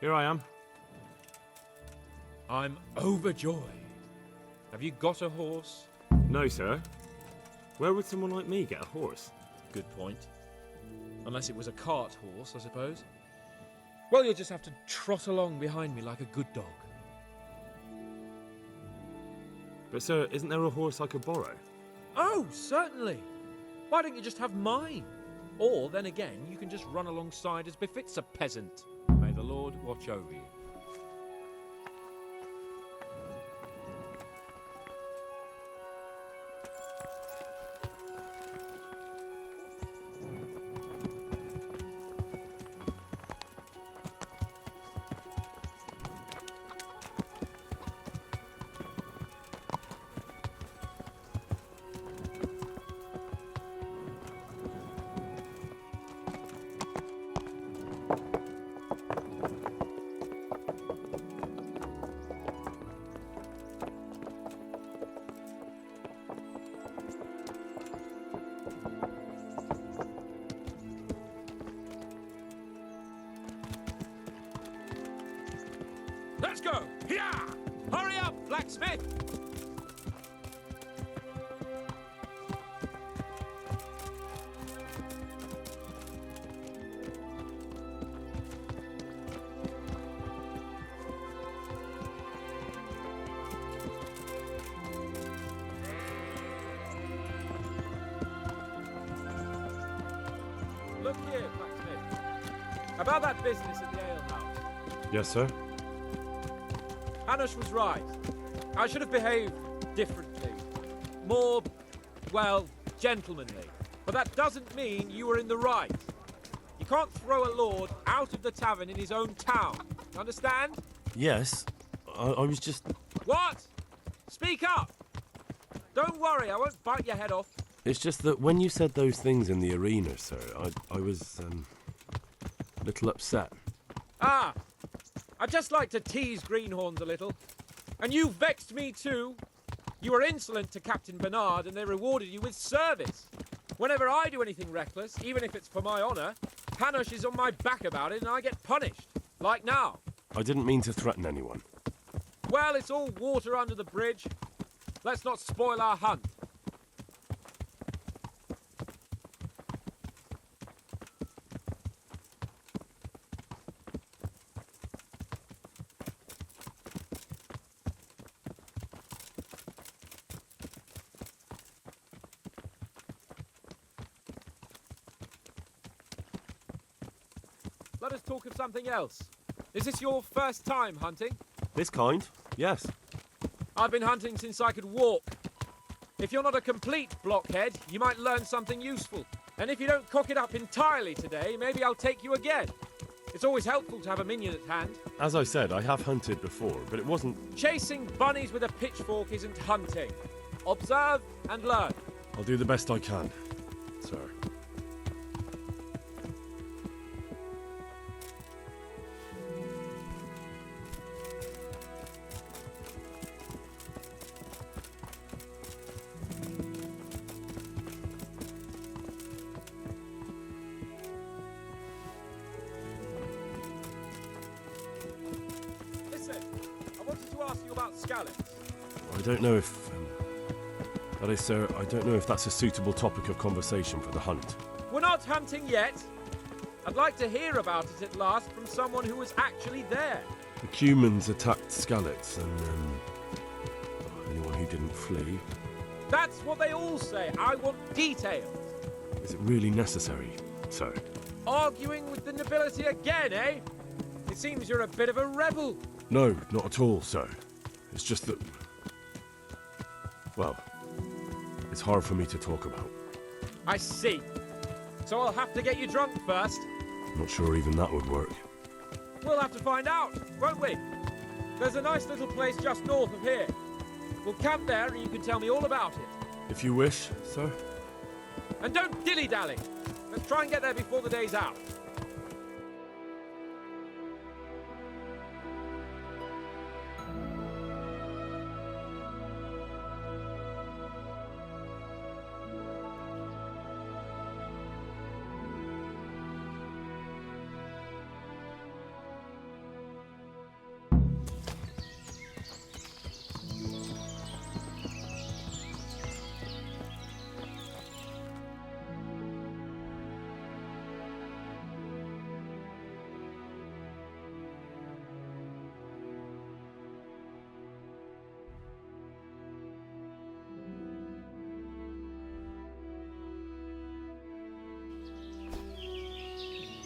Here I am. I'm overjoyed. Have you got a horse? No, sir. Where would someone like me get a horse? Good point. Unless it was a cart horse, I suppose. Well, you'll just have to trot along behind me like a good dog. But, sir, isn't there a horse I could borrow? Oh, certainly. Why don't you just have mine? Or, then again, you can just run alongside as befits a peasant. May the Lord watch over you. Let's go! Here! Hurry up, blacksmith! Look here, blacksmith. About that business at the alehouse. Yes, sir. Hanush was right. I should have behaved differently. More, well, gentlemanly. But that doesn't mean you were in the right. You can't throw a lord out of the tavern in his own town. Understand? Yes. I was just... What? Speak up! Don't worry, I won't bite your head off. It's just that when you said those things in the arena, sir, I was, a little upset. Ah! I just like to tease greenhorns a little. And you vexed me too. You were insolent to Captain Bernard and they rewarded you with service. Whenever I do anything reckless, even if it's for my honour, Hanush is on my back about it and I get punished. Like now. I didn't mean to threaten anyone. Well, it's all water under the bridge. Let's not spoil our hunt. Let us talk of something else. Is this your first time hunting? This kind? Yes. I've been hunting since I could walk. If you're not a complete blockhead, you might learn something useful. And if you don't cock it up entirely today, maybe I'll take you again. It's always helpful to have a minion at hand. As I said, I have hunted before, but it wasn't... Chasing bunnies with a pitchfork isn't hunting. Observe and learn. I'll do the best I can, sir. I wanted to ask you about Skalitz. I don't know if... that is, sir, I don't know if that's a suitable topic of conversation for the hunt. We're not hunting yet. I'd like to hear about it at last from someone who was actually there. The Cumans attacked Skalitz, and anyone who didn't flee. That's what they all say. I want details. Is it really necessary, sir? Arguing with the nobility again, eh? It seems you're a bit of a rebel. No, not at all, sir. It's just that... well, it's hard for me to talk about. I see. So I'll have to get you drunk first. Not sure even that would work. We'll have to find out, won't we? There's a nice little place just north of here. We'll camp there and you can tell me all about it. If you wish, sir. And don't dilly-dally. Let's try and get there before the day's out.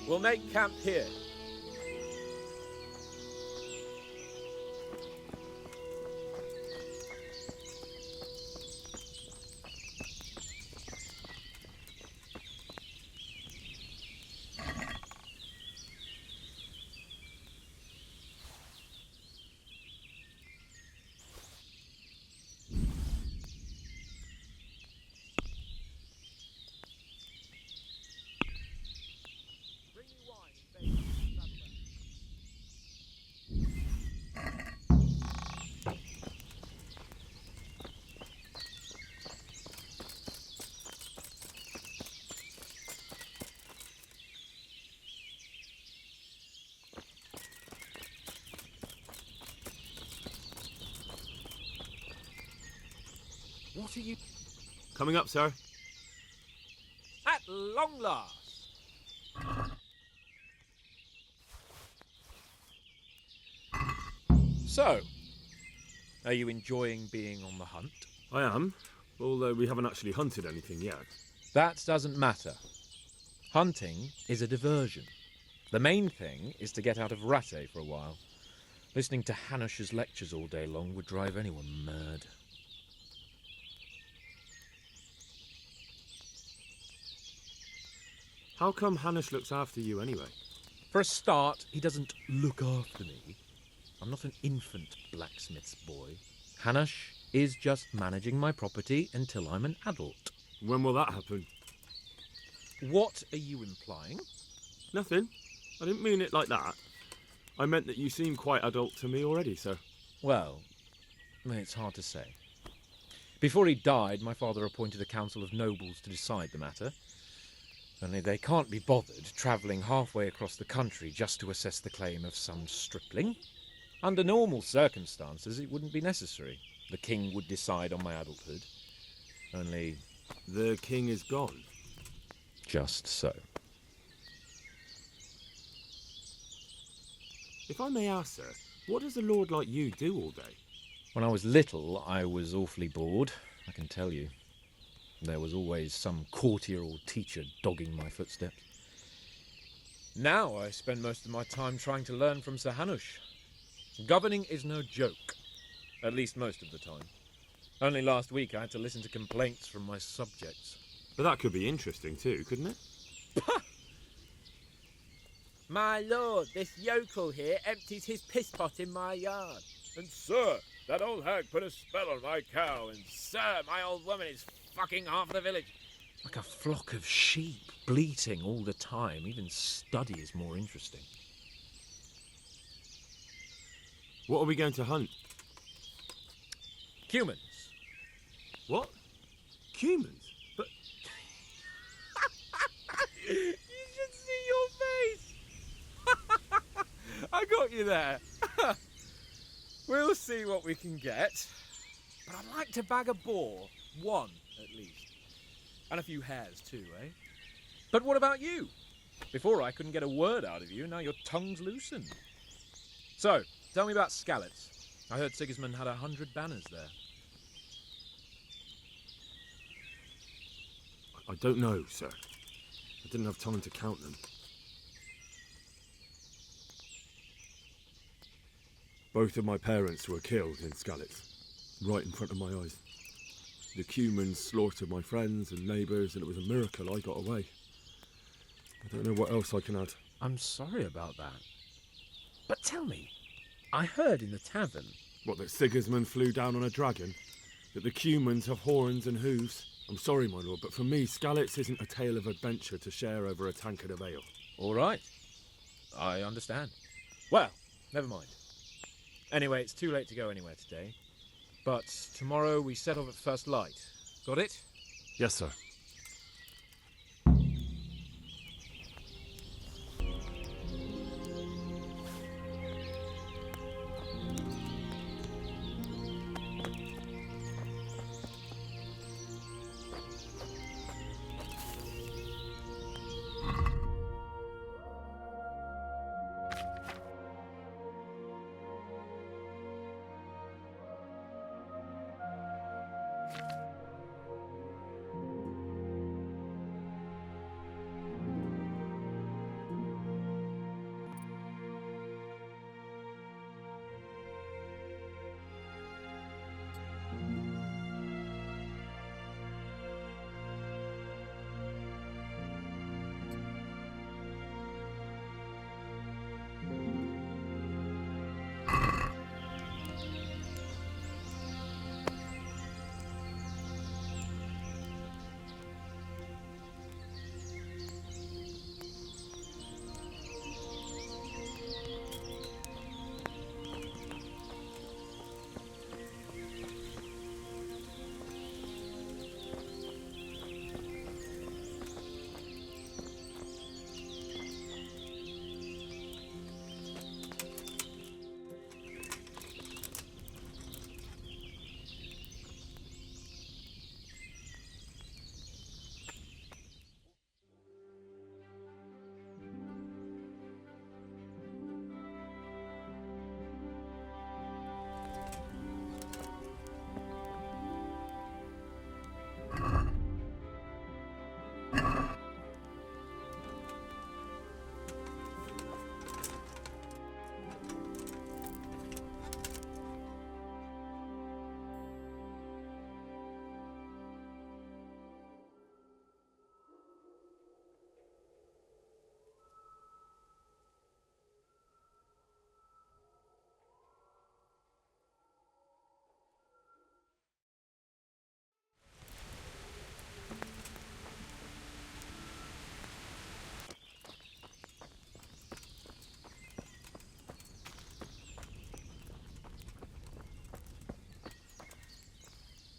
We'll make camp here. Bring me wine and bacon. What are you... Coming up, sir. At long last! So, are you enjoying being on the hunt? I am, although we haven't actually hunted anything yet. That doesn't matter. Hunting is a diversion. The main thing is to get out of Rattay for a while. Listening to Hanush's lectures all day long would drive anyone mad. How come Hanush looks after you anyway? For a start, he doesn't look after me. I'm not an infant blacksmith's boy. Hanush is just managing my property until I'm an adult. When will that happen? What are you implying? Nothing. I didn't mean it like that. I meant that you seem quite adult to me already, sir. Well, it's hard to say. Before he died, my father appointed a council of nobles to decide the matter. Only they can't be bothered travelling halfway across the country just to assess the claim of some stripling. Under normal circumstances, it wouldn't be necessary. The king would decide on my adulthood. Only... The king is gone. just so. If I may ask, sir, what does a lord like you do all day? When I was little, I was awfully bored, I can tell you. There was always some courtier or teacher dogging my footsteps. Now I spend most of my time trying to learn from Sir Hanush. Governing is no joke, at least most of the time. Only last week I had to listen to complaints from my subjects. But that could be interesting too, couldn't it? My lord, this yokel here empties his piss pot in my yard. And sir, that old hag put a spell on my cow, and Sir, my old woman is fucking half the village. like a flock of sheep, bleating all the time. Even study is more interesting. What are we going to hunt? Cumans. What? Humans? But You should see your face. I got you there. We'll see what we can get. But I'd like to bag a boar. One, at least. And a few hares too, eh? But what about you? Before I couldn't get a word out of you, now your tongue's loosened. So, tell me about Skalitz. I heard Sigismund had 100 banners there. I don't know, sir. I didn't have time to count them. Both of my parents were killed in Skalitz, right in front of my eyes. The Cumans slaughtered my friends and neighbours, and it was a miracle I got away. I don't know what else I can add. I'm sorry about that. But tell me, I heard in the tavern... What, that Sigismund flew down on a dragon? That the Cumans have horns and hooves? I'm sorry, my lord, but for me, Skalitz isn't a tale of adventure to share over a tankard of ale. All right. I understand. Well, never mind. Anyway, it's too late to go anywhere today. But tomorrow we set off at first light. Got it? Yes, sir.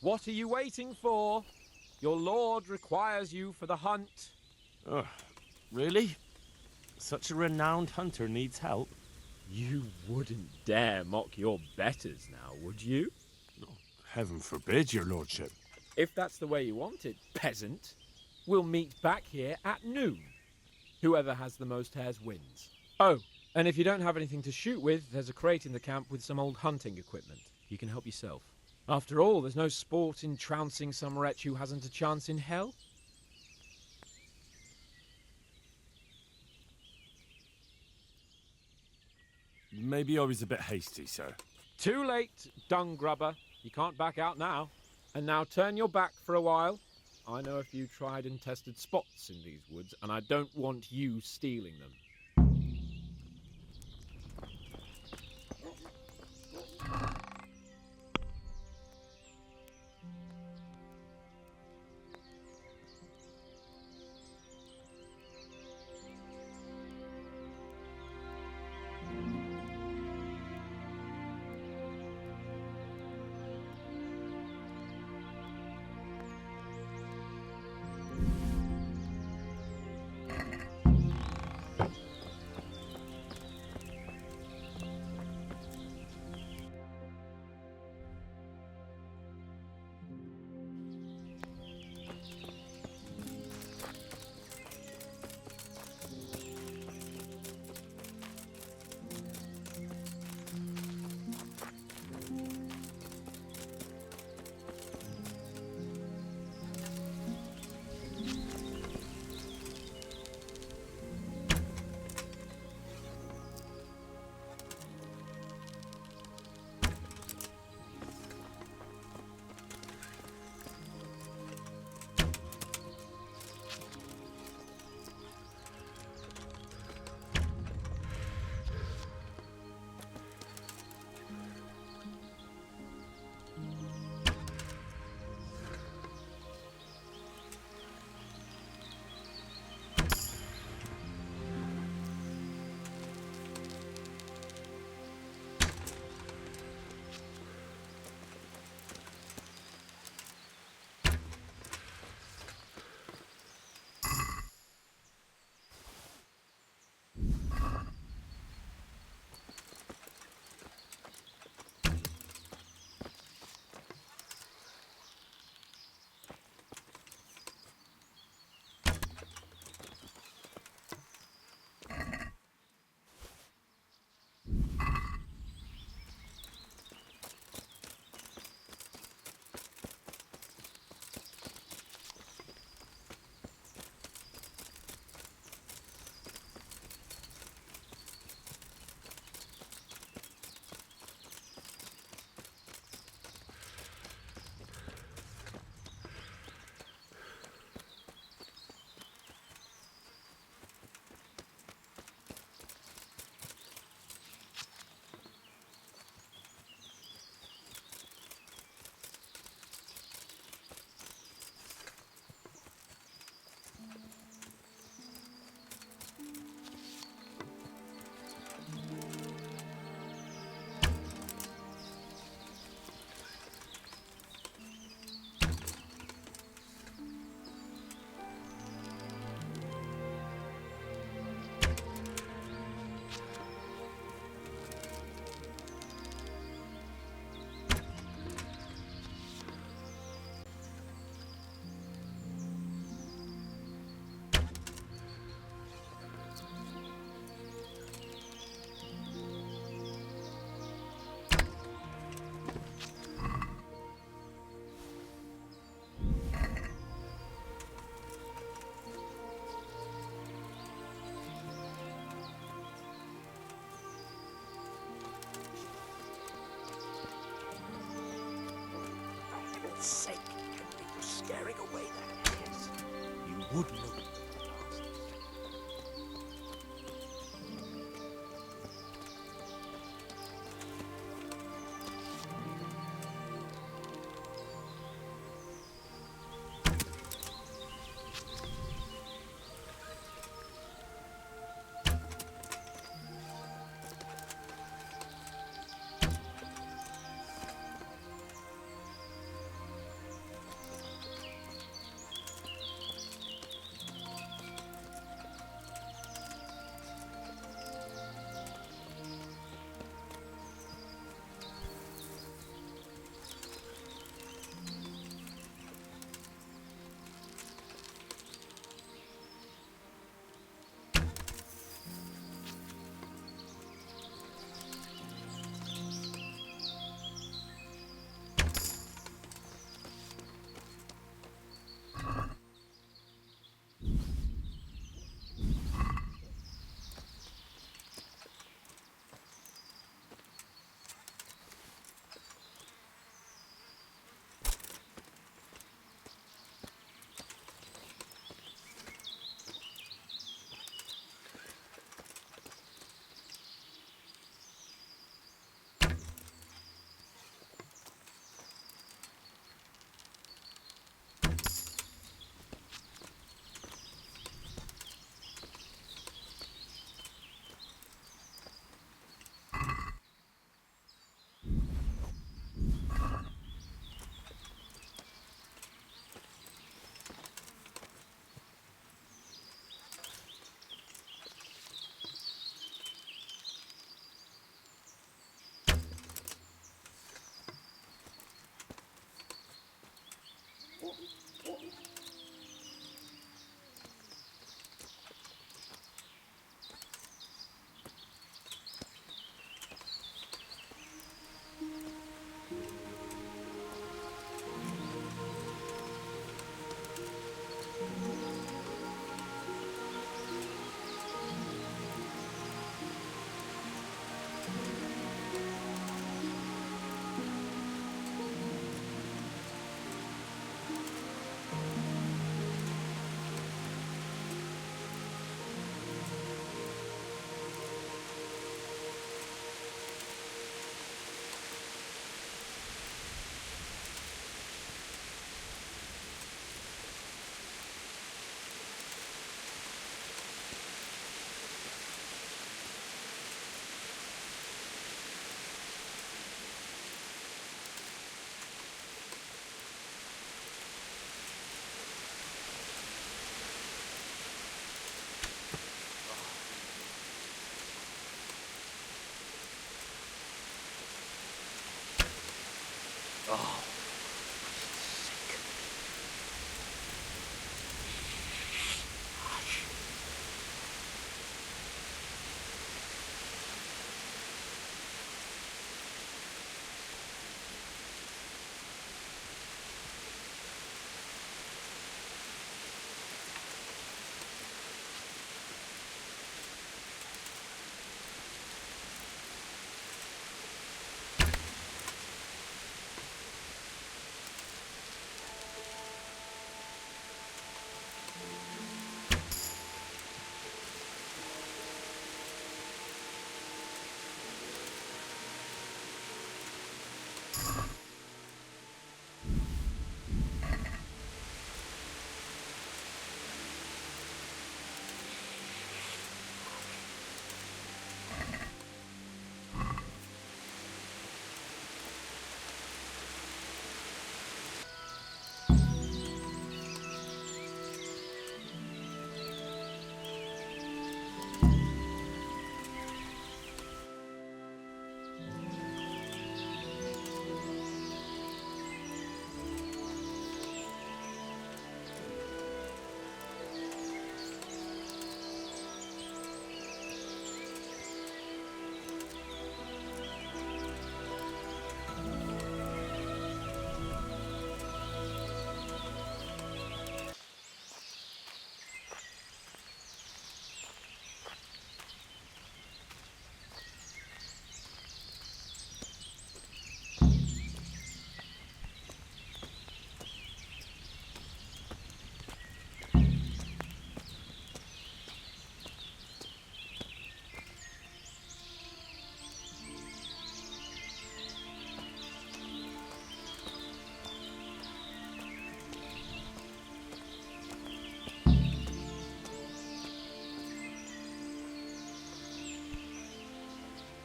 What are you waiting for? Your lord requires you for the hunt. Oh, really? Such a renowned hunter needs help? You wouldn't dare mock your betters now, would you? Heaven forbid, your lordship. If that's the way you want it, peasant, we'll meet back here at noon. Whoever has the most hares wins. Oh, and if you don't have anything to shoot with, there's a crate in the camp with some old hunting equipment. You can help yourself. After all, there's no sport in trouncing some wretch who hasn't a chance in hell. Maybe I was a bit hasty, sir. Too late, dung grubber. You can't back out now. And now turn your back for a while. I know a few tried and tested spots in these woods, and I don't want you stealing them. Sake, Henry, you're scaring away their hares. You would know.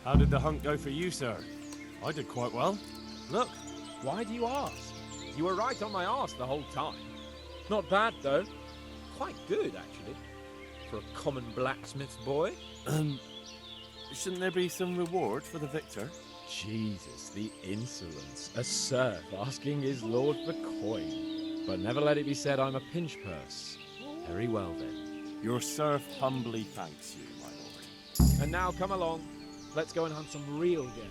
How did the hunt go for you, sir? I did quite well. Look. Why do you ask? You were right on my arse the whole time. Not bad, though. Quite good, actually. For a common blacksmith's boy. Shouldn't there be some reward for the victor? Jesus, the insolence. A serf asking his lord for coin. But never let it be said I'm a pinch purse. Very well, then. Your serf humbly thanks you, my lord. And now come along. Let's go and hunt some real game.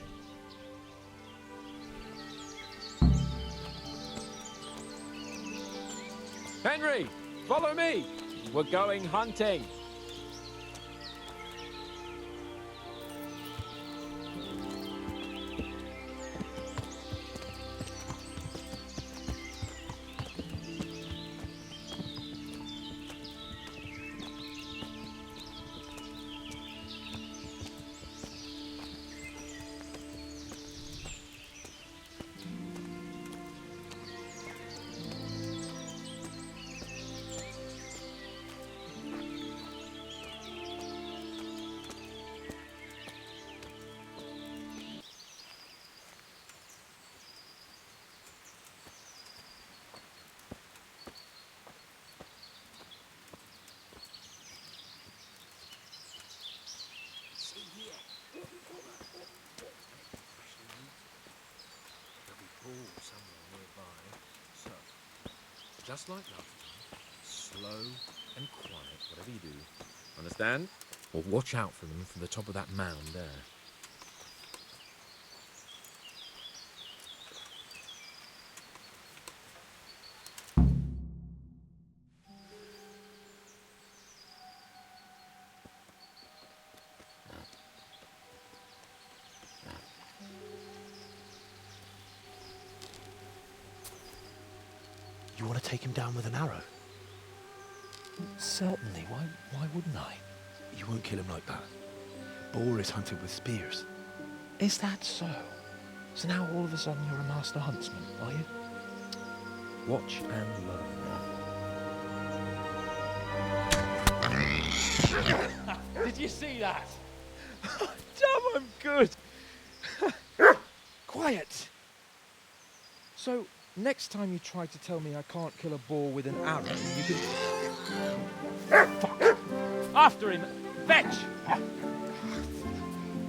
Henry, follow me. We're going hunting. Somewhere nearby. So, just like last time, slow and quiet, whatever you do. Understand? Or watch out for them from the top of that mound there. You want to take him down with an arrow? Certainly. Why wouldn't I? You won't kill him like that. Boar is hunted with spears. Is that so? So now all of a sudden you're a master huntsman, are you? Watch and learn. Did you see that? Damn, I'm good. Quiet. So, next time you try to tell me I can't kill a boar with an arrow, you can... Fuck! After him! Fetch!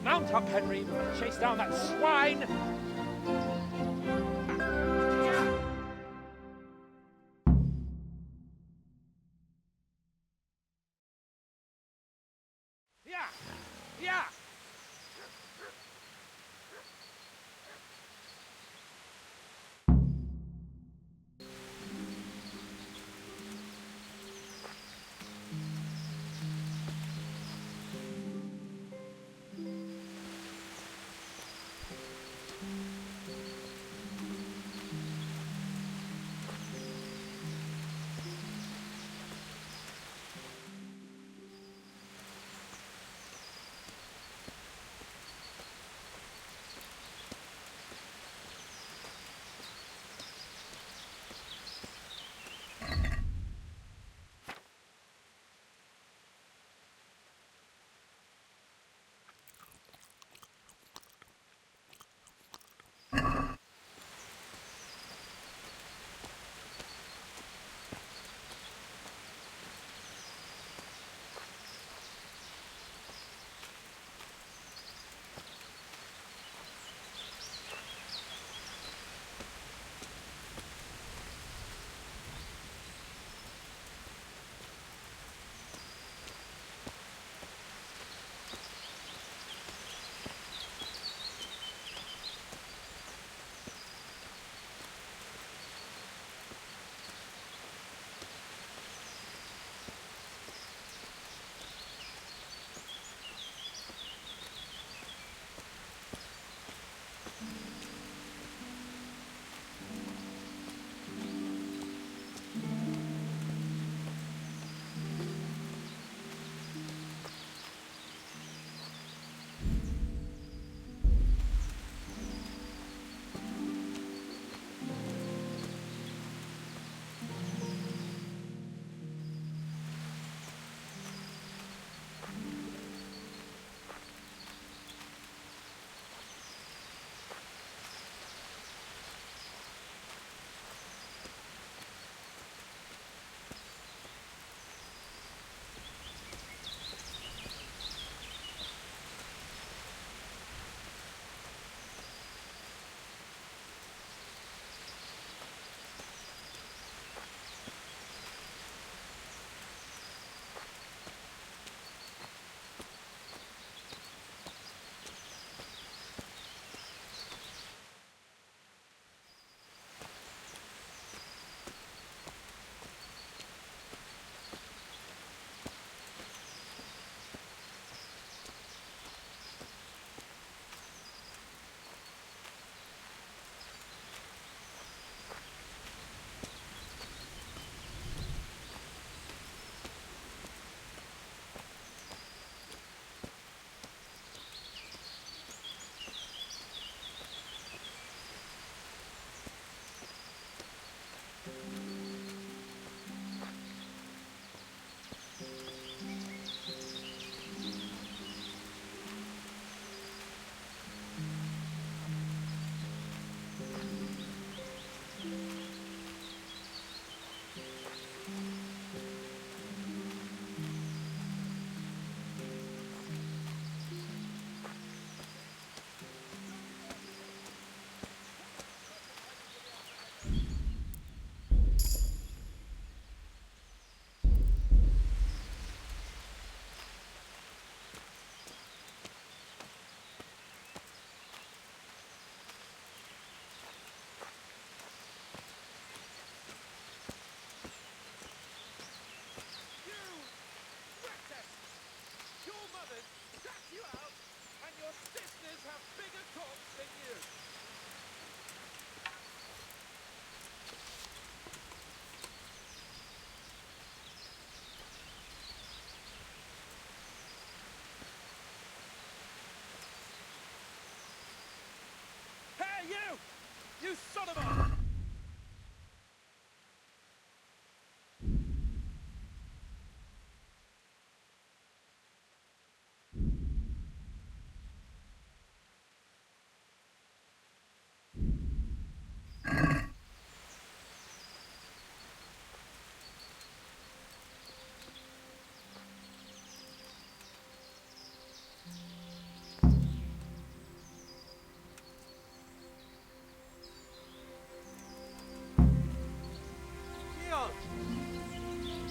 Mount up, Henry. We're going to chase down that swine! Yeah! Yeah!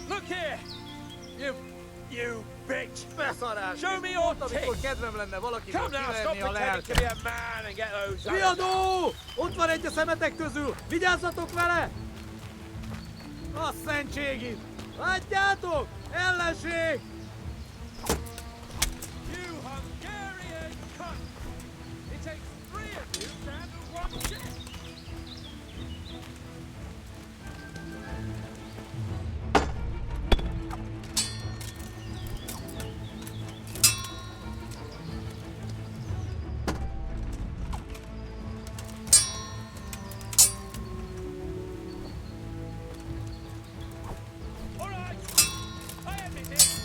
Look here! You bitch! Beszarás! Show me your Amikor tits! kedvem lenne valakiből Come now, stop kiverni a pretending to lelket. be a man and get those... Riadó! Ott van egy a szemetek közül! Vigyázzatok vele! A szentségit! Látjátok? Ellenség! You Hungarian cunt! It takes 3 of you to handle one ship! All right, I admit it.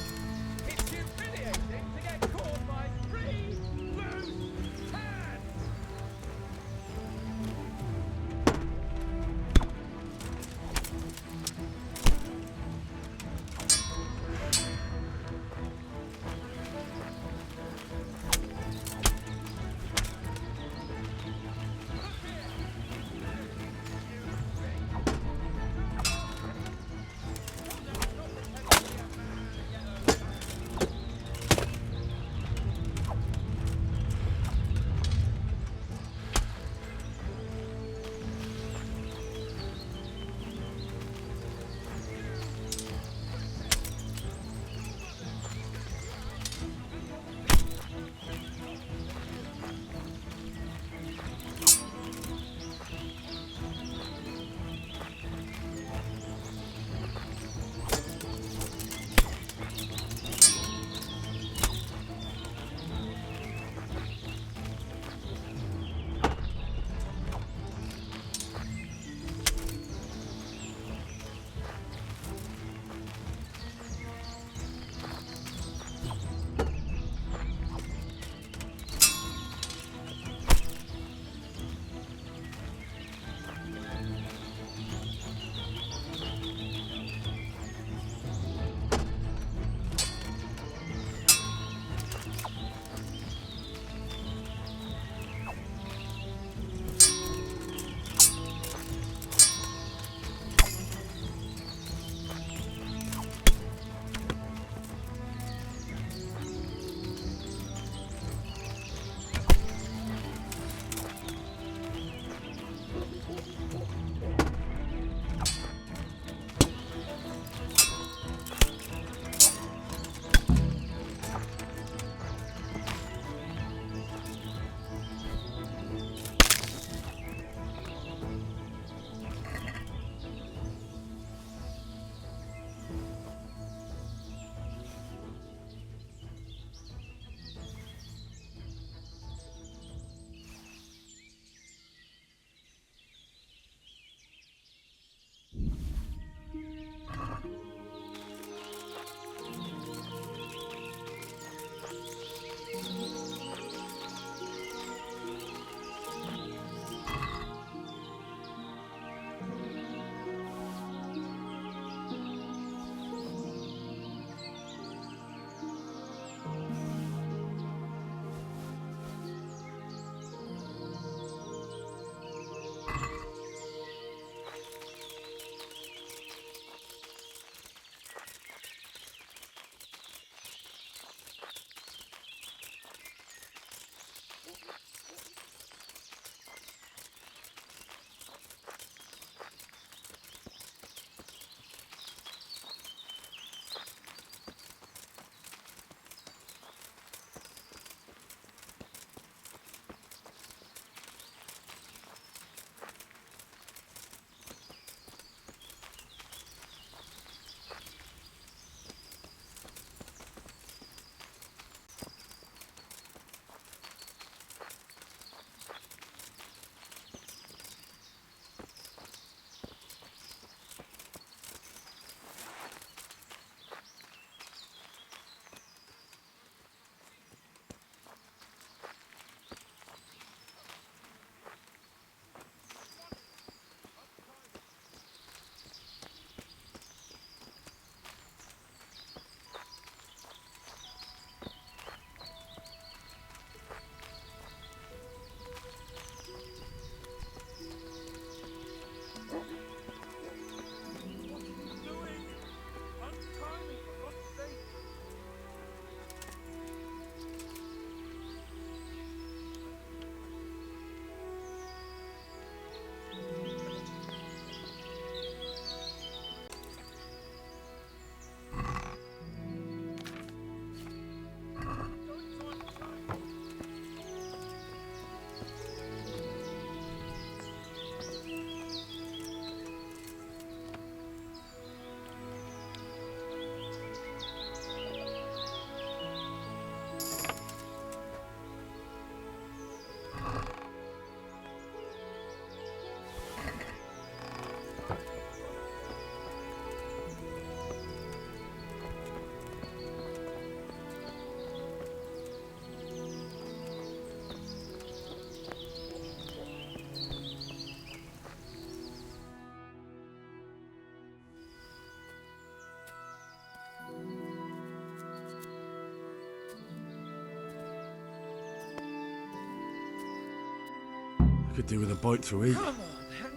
Could do with a bite to eat. Come on,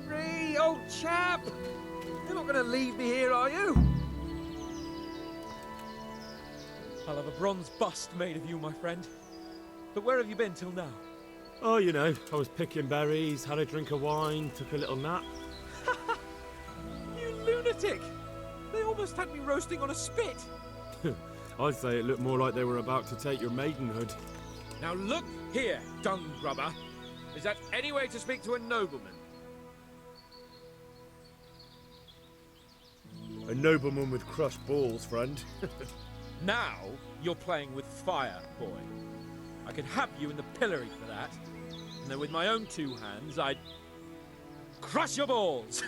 Henry, old chap. You're not going to leave me here, are you? I'll have a bronze bust made of you, my friend. But where have you been till now? Oh, you know, I was picking berries, had a drink of wine, took a little nap. You lunatic! They almost had me roasting on a spit. I'd say it looked more like they were about to take your maidenhood. Now look here, dung grubber. Is that any way to speak to a nobleman? A nobleman with crushed balls, friend. Now you're playing with fire, boy. I could have you in the pillory for that. And then with my own two hands, I'd crush your balls.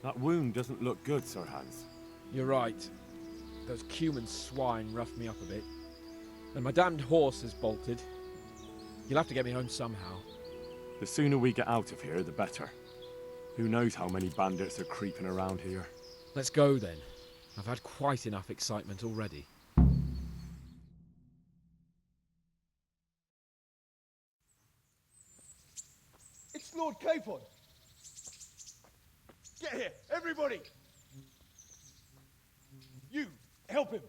That wound doesn't look good, Sir Hans. You're right. Those Cuman swine roughed me up a bit. And my damned horse has bolted. You'll have to get me home somehow. The sooner we get out of here, the better. Who knows how many bandits are creeping around here. Let's go then. I've had quite enough excitement already. It's Lord Capon. Get here, everybody. You, help him.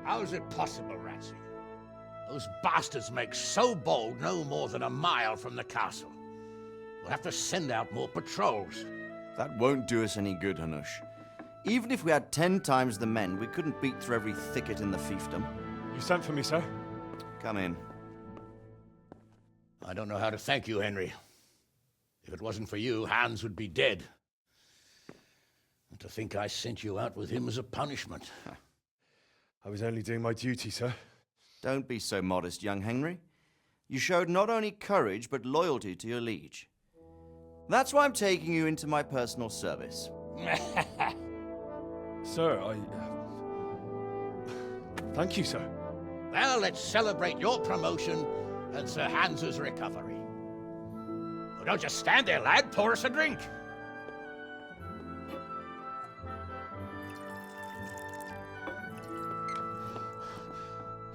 How is it possible, Ratsy? Those bastards make so bold no more than a mile from the castle. We'll have to send out more patrols. That won't do us any good, Hanush. Even if we had 10 times the men, we couldn't beat through every thicket in the fiefdom. You sent for me, sir? Come in. I don't know how to thank you, Henry. If it wasn't for you, Hans would be dead. And to think I sent you out with him as a punishment. I was only doing my duty, sir. Don't be so modest, young Henry. You showed not only courage, but loyalty to your liege. That's why I'm taking you into my personal service. Sir, Thank you, sir. Well, let's celebrate your promotion and Sir Hans's recovery. Well, don't just stand there, lad. Pour us a drink.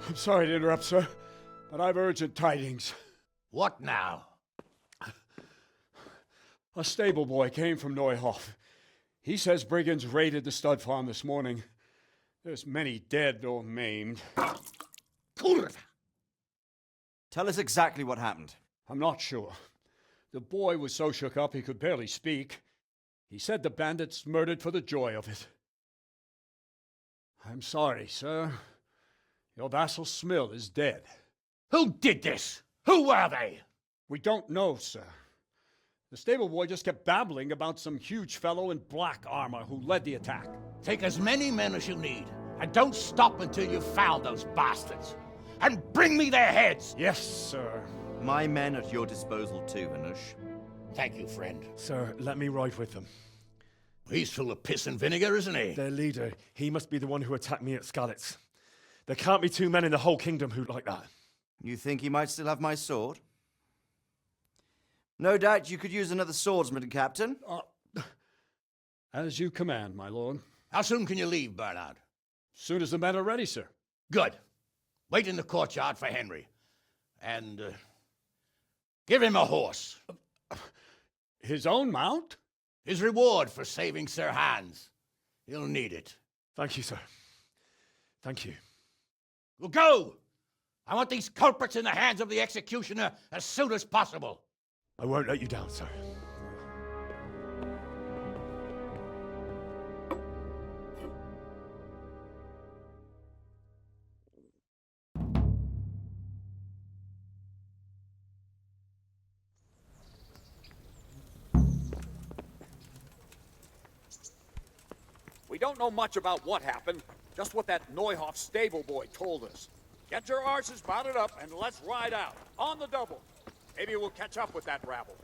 I'm sorry to interrupt, sir, but I've urgent tidings. What now? A stable boy came from Neuhof. He says brigands raided the stud farm this morning. There's many dead or maimed. Tell us exactly what happened. I'm not sure. The boy was so shook up he could barely speak. He said the bandits murdered for the joy of it. I'm sorry, sir. Your vassal Smill is dead. Who did this? Who were they? We don't know, sir. The stable boy just kept babbling about some huge fellow in black armor who led the attack. Take as many men as you need, and don't stop until you've found those bastards. And bring me their heads! Yes, sir. My men at your disposal too, Hanush. Thank you, friend. Sir, let me ride with them. He's full of piss and vinegar, isn't he? Their leader, he must be the one who attacked me at Skalitz. There can't be 2 men in the whole kingdom who like that. You think he might still have my sword? No doubt you could use another swordsman, Captain. As you command, my lord. How soon can you leave, Bernard? Soon as the men are ready, sir. Good. Wait in the courtyard for Henry. And, give him a horse. His own mount? His reward for saving Sir Hans. He'll need it. Thank you, sir. Thank you. Well, go! I want these culprits in the hands of the executioner as soon as possible. I won't let you down, sir. We don't know much about what happened, just what that Neuhof stable boy told us. Get your arses mounted up and let's ride out, on the double. Maybe we'll catch up with that rabble.